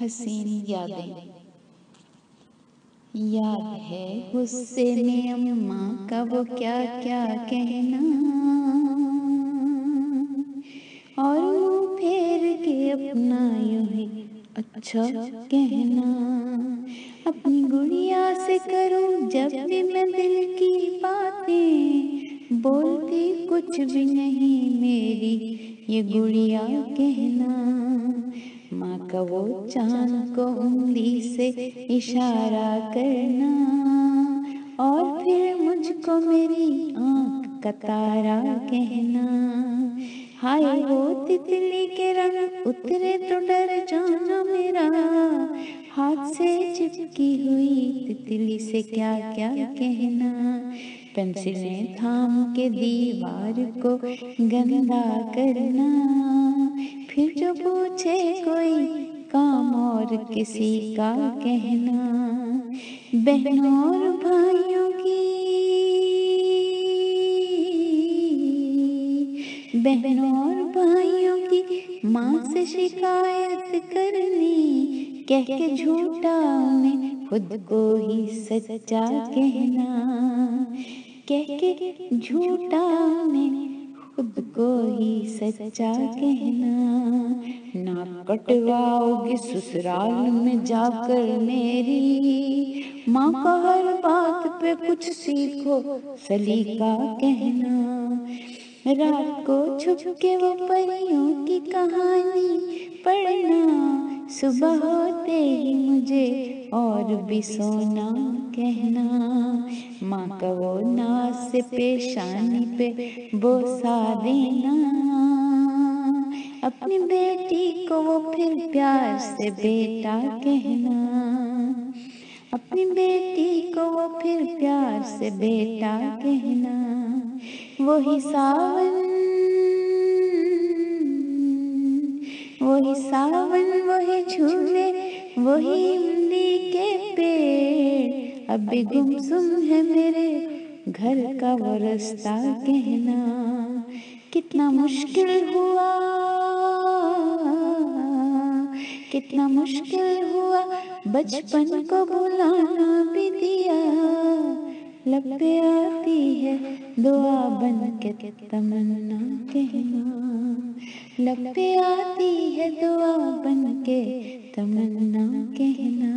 हसीन यादें। याद है गुस्से में अम्मा का वो क्या क्या कहना, और मुंह फेर के अपना यूं ही अच्छा कहना। अपनी गुड़िया से करूं जब भी मैं दिल की बातें, बोलती कुछ भी नहीं मेरी ये गुड़िया कहना। माँ का वो चांद को उंगली से इशारा करना, और फिर मुझको मेरी आँख का तारा कहना। हाय वो तितली के रंग उतरे तो डर जाना मेरा, हाथ से चिपकी हुई तितली से क्या क्या कहना। पेंसिलें थाम के दीवार को गंदा करना, फिर जो पूछे कोई काम और किसी का कहना। बहनों और भाइयों की, बहनों और भाइयों की माँ से शिकायत करनी, कह के झूठा उन्हें खुद को ही सच्चा कहना। कह के झूठा उन्हें खुद को ही सच्चा कहना। नाक कटवाओगे ससुराल में जाकर मेरी, माँ का हर बात पे कुछ सीखो सलीका कहना। रात को छुप के वो परियों की कहानी पढ़ना, सुबह होते ही मुझे और भी सोना कहना। माँ का वो नाज से पेशानी पे बोसा देना, अपनी बेटी को वो फिर प्यार से बेटा कहना। अपनी बेटी को वो फिर प्यार से बेटा कहना। वही सावन, वही सावन, वही झूले, वही इमली के पेड़, अभी गुमसुम है मेरे घर का वो रास्ता कहना। कितना मुश्किल हुआ, कितना मुश्किल हुआ बचपन को भुलाना भी दिया। लब पे आती है दुआ बन के तमन्ना कहना। लब पे आती है दुआ बन के तमन्ना कहना।